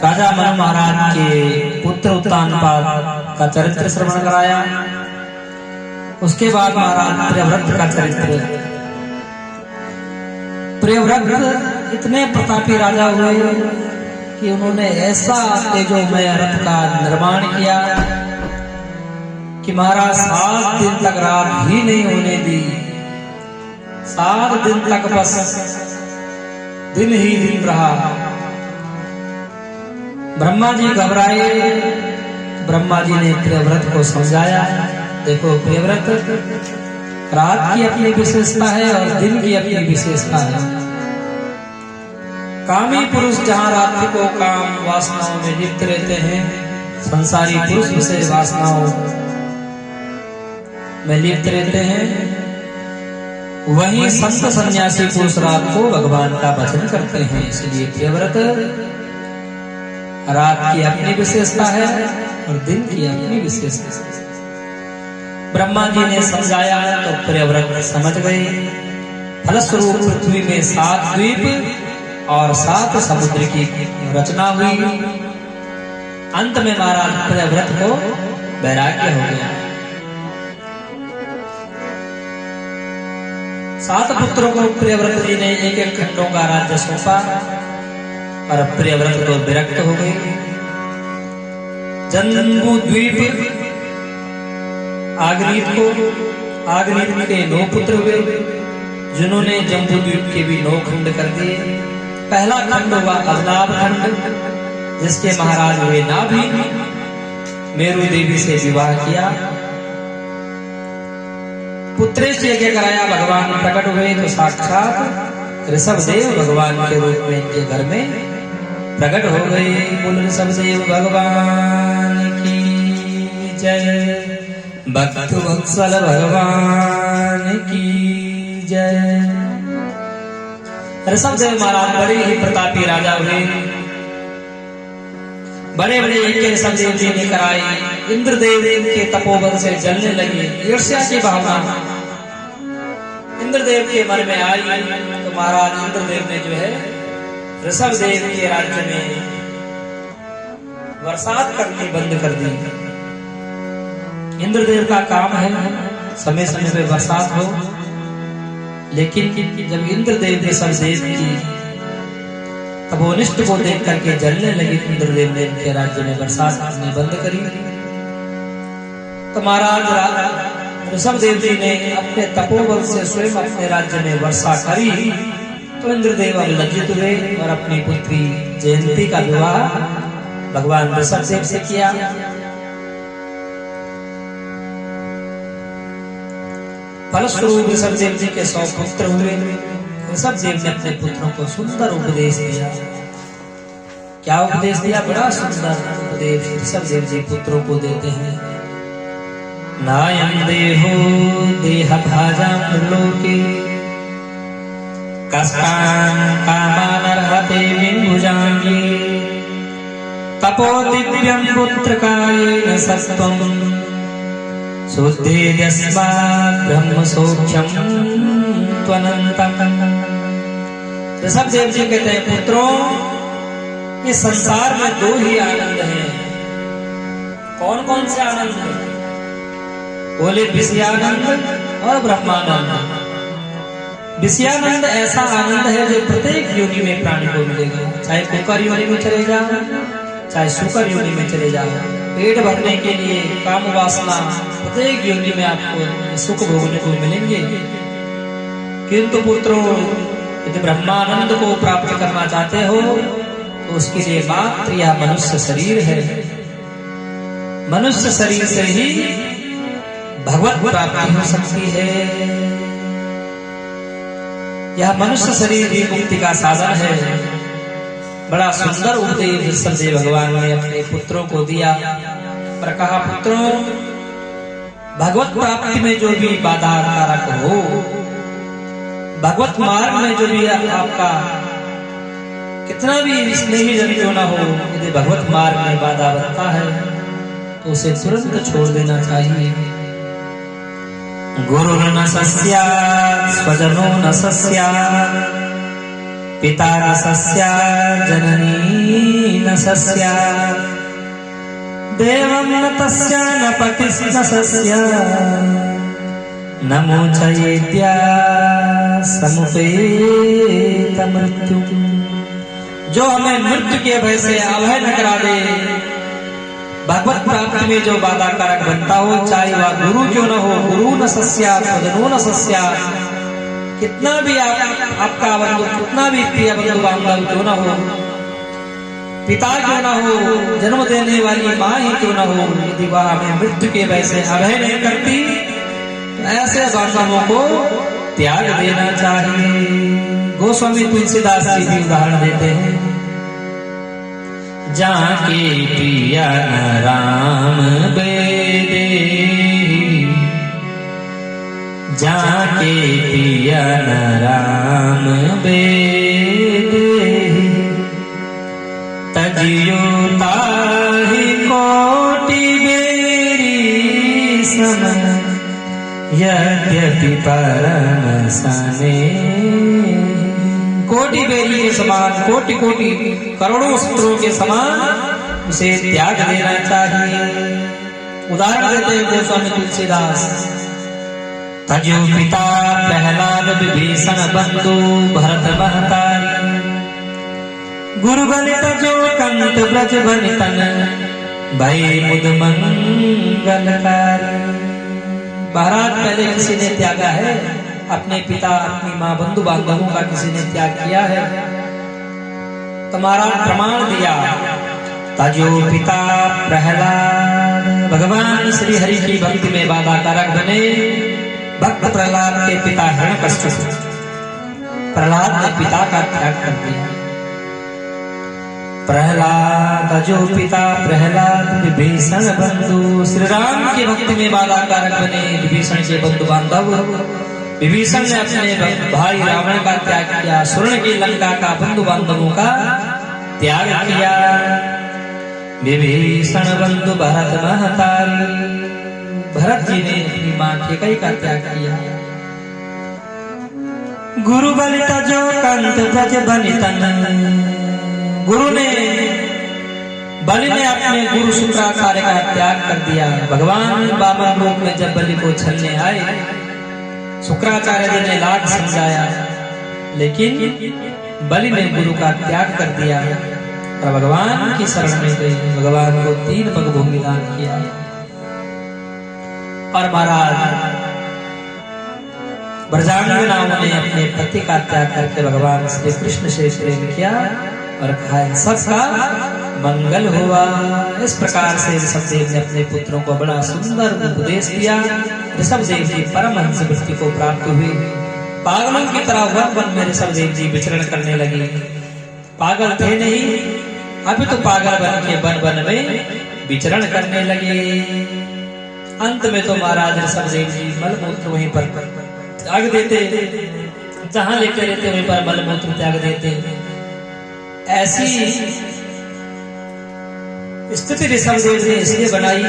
राजा मनु महाराज के पुत्र उत्तानपाद का चरित्र श्रवण कराया। उसके बाद महाराज प्रियव्रत का चरित्र। प्रियव्रत इतने प्रतापी राजा हुए कि उन्होंने ऐसा तेजोमय रथ का निर्माण किया कि महाराज 7 दिन तक रात भी नहीं होने दी। 7 दिन तक बस दिन ही दिन रहा। ब्रह्मा जी घबराए। ब्रह्मा जी ने प्रियव्रत को समझाया, देखो प्रियव्रत, रात की अपनी विशेषता है और दिन की अपनी विशेषता है। कामी पुरुष जहाँ रात्रि को काम वासनाओं में लिप्त रहते हैं, संसारी पुरुष विषय वासनाओं में लिप्त रहते हैं, वहीं संत सन्यासी पुरुष रात को भगवान का भजन करते हैं। इसलिए प्रियव्रत, रात की अपनी विशेषता है और दिन की अपनी विशेषता है। ब्रह्मा जी ने समझाया तो प्रियव्रत समझ गए। फलस्वरूप पृथ्वी में 7 द्वीप और 7 समुद्र की रचना हुई। अंत में महाराज प्रियव्रत को वैराग्य हो गया। 7 पुत्रों को प्रियव्रत जी ने एक खंडों का राज्य सौंपा और प्रियव्रत को विरक्त हो गए। जम्बू द्वीप आग्नेय के 9 पुत्र हुए, जिन्होंने जम्बू द्वीप के भी 9 खंड कर दिए। पहला खंड हुआ अवलाभ खंड, जिसके महाराज हुए नाभि। मेरु देवी से विवाह किया, पुत्रेश यज्ञ कराया। भगवान प्रकट हुए तो साक्षात ऋषभदेव भगवान के रूप में इनके घर में प्रकट हो गए। बोल ऋषभदेव भगवान की जय, भक्त वत्सल भगवान की जय। ऋषभदेव महाराज बड़े ही प्रतापी राजा हुए। बड़े बड़े यज्ञ ऋषभदेव जी ने कराए। इंद्रदेव के तपोबल से जलने लगे। ईर्ष्या की भावना इंद्रदेव के मन में आई तो महाराज इंद्रदेव ने जो है ऋषभदेव के राज्य में बरसात करनी बंद कर दी। इंद्रदेव का काम है समय समय पे बरसात हो, लेकिन जब इंद्रदेव ऋषभदेव की तपोनिष्ठ को देख करके जलने लगी, इंद्रदेव ने इनके राज्य में बरसात करनी बंद करी। तो महाराज ऋषभदेव जी ने अपने तपोबल से स्वयं अपने राज्य में वर्षा करी। तो इंद्रदेव लज्जित हुए और अपनी पुत्री जयंती का विवाह भगवान ऋषभदेव से किया। फलस्वरूप ऋषभदेव जी के 100 पुत्र हुए। ऋषभदेव ने अपने पुत्रों को सुंदर उपदेश दिया। क्या उपदेश दिया? बड़ा सुंदर उपदेश ऋषभदेव जी पुत्रों को देते हैं। नायं देहो देह भाजां लोके, कष्टान् कामान् अर्हते विभुजाङ्गी, तपो दिव्यं पुत्रकायेन सत्वं, शुद्धे यस्मात् ब्रह्म सौख्यं त्वनन्तम्। ऋषभदेव जी कहते हैं, पुत्रों, ये संसार में 2 ही आनंद हैं। कौन कौन से आनंद हैं? बोले विषयानंद और ब्रह्मानंद। विषयानंद ऐसा आनंद है जो प्रत्येक योनि में प्राणी को मिलेगा। चाहे कुकर योनि में चले जाओ, चाहे शुकर योनि में चले जाओ, पेट भरने के लिए काम वासना प्रत्येक योनि में आपको सुख भोगने को मिलेंगे। किंतु पुत्रों, यदि ब्रह्मानंद को प्राप्त करना चाहते हो तो उसके लिए मात्र यह मनुष्य शरीर है। मनुष्य शरीर से ही भगवत प्राप्ति हो सकती है। यह मनुष्य शरीर ही मुक्ति का साधन है। बड़ा सुंदर उपदेश ऋषभदेव भगवान ने अपने पुत्रों को दिया और कहा, पुत्रों, भगवत प्राप्ति में जो भी बाधा कारक हो, भगवत मार्ग में जो भी आपका कितना भी स्नेही जन क्यों न हो, यदि भगवत मार्ग में बाधा बनता है तो उसे तुरंत छोड़ देना चाहिए। गुरु न सस्यात् स्वजनो न सस्यात्, पिता न सस्यात् जननी न सस्या देवं न तस्या न पतिस्न सस्या न मोचयेत्या समुपेत मृत्यु। जो हमें मृत्यु के भय से अभय न करा दे, भगवत प्राप्ति में जो बाधा कारक बनता हो, चाहे वह गुरु क्यों न हो, गुरु न सस्या स्वजनो न सस्या, कितना भी आपका बंधु, कितना भी प्रिय बंधु बांधव क्यों न हो, पिता क्यों न हो, जन्म देने वाली माँ ही क्यों न हो, यदि वह हमें मृत्यु के भय से अभय नहीं करती, तो ऐसे बांधवों को त्याग देना चाहिए। गोस्वामी तुलसीदास जी भी उदाहरण देते हैं, जाके पिया राम बेदे, जाके पिया राम बेदे, तजियो ताहि कोटि बेरी सम, यद्यपि परम सने। कोटि बेरी के समान, कोटि कोटि करोड़ों शत्रुओं के समान उसे त्याग देना चाहिए। उदाहरण देते हैं गोस्वामी तुलसीदास, तजो पिता प्रहलाद विभीषण बंधु भरत महतारी, गुरु बलि तजो कंत ब्रज बनि तन, भय मुद मंगलकारी। महाराज पहले किसी ने त्यागा है अपने पिता, अपनी माँ, बंधु बांधवों का किसी ने त्याग किया है, तुम्हारा प्रमाण दिया। तजो पिता प्रहलाद, भगवान श्री हरि की भक्ति में बाधा कारक बने भक्त प्रहलाद के पिता हिरण्यकश्यप, प्रहलाद ने पिता का त्याग कर दिया। प्रहलाद जो पिता प्रहलाद विभीषण बंधु, श्री राम की भक्ति में बाधा कारक बने विभीषण के बंधु बांधव। विभीषण ने अपने भाई रावण का त्याग किया, स्वर्ण की लंका का बंधु बांधवों का त्याग किया। विभीषण बंधु भरत महतारी, भरत जी ने अपनी मां कैकेयी का त्याग किया। गुरु बलि तजो कंत ब्रज बनि तन, गुरु ने बलि ने अपने गुरु शुक्राचार्य का त्याग कर दिया। भगवान वामन रूप में जब बलि को छलने आए, शुक्राचार्य जी ने लाख समझाया, लेकिन बलि ने गुरु का त्याग कर दिया और भगवान की शरण में गई। भगवान को 3 पग भूमि दान किया। और महाराज ब्रजांगनाओं ने अपने पति का त्याग करके भगवान श्री कृष्ण से प्रेम किया और कहा सबका मंगल हुआ। इस प्रकार से ऋषभदेव ने अपने पुत्रों को बड़ा सुंदर उपदेश दिया। ऋषभदेव जी परमहंस वृत्ति को प्राप्त हुए। पागलों की तरह वन में ऋषभदेव जी विचरण करने लगे। पागल थे नहीं, अभी तो पागल बन के वन में विचरण करने लगे। अंत में तो महाराज ऋषभदेव जी मलमूत्र वहीं पर त्याग देते, जहां लेकर रहते वहीं पर मलमूत्र त्याग देते। ऐसी स्थिति ऋषभदेव ने इसलिए बनाई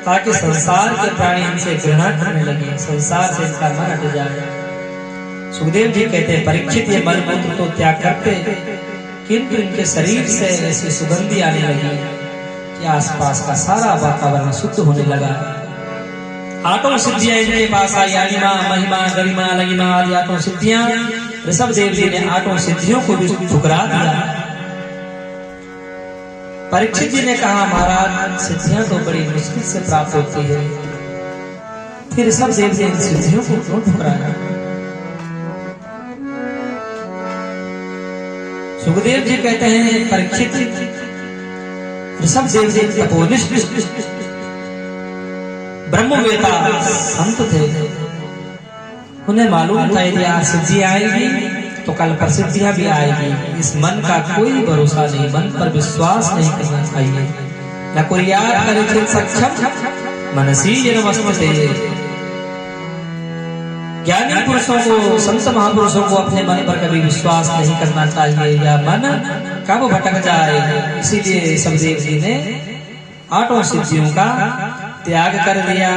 ताकि संसार के प्राणी इनसे घृणा करने लगे, संसार से इनका मन हट जाए। सुखदेव जी कहते हैं परीक्षित ये मलमूत्र तो त्याग करते, किंतु इनके शरीर से ऐसी सुगंधी आने लगी कि आसपास का सारा वातावरण शुद्ध होने लगा। आठों सिद्धियां इनके पास आई, अणिमा, महिमा, गरिमा, लगिमा आदि आठों सिद्धियां। ऋषभदेव जी ने आठों सिद्धियों को भी ठुकरा दिया। परीक्षित जी ने कहा महाराज सिद्धियां तो बड़ी मुश्किल से प्राप्त होती है, फिर ऋषभदेव जी इन सिद्धियों को क्यों ठुकराया? सुखदेव जी कहते हैं परीक्षित ऋषभदेव जी तपोनिष्ठ ब्रह्मवेता संत थे। उन्हें मालूम था यदि आज सिद्धि आएगी तो कल प्रसिद्धियां भी आएगी। इस मन का कोई भरोसा नहीं, मन पर विश्वास नहीं करना चाहिए। न कोई याद करे सक्षम मनसी नमस्ते। ज्ञानी पुरुषों को, संत महापुरुषों को अपने मन पर कभी विश्वास नहीं करना चाहिए, या मन कब भटक जाए। इसीलिए ऋषभदेव जी ने आठों सिद्धियों का त्याग कर दिया।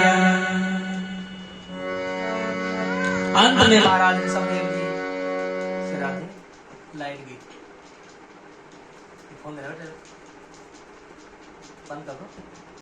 अंत में महाराज ऋषभदेव जी से राधे लाइट गई। फोन मेरा बेटे बंद कर दो।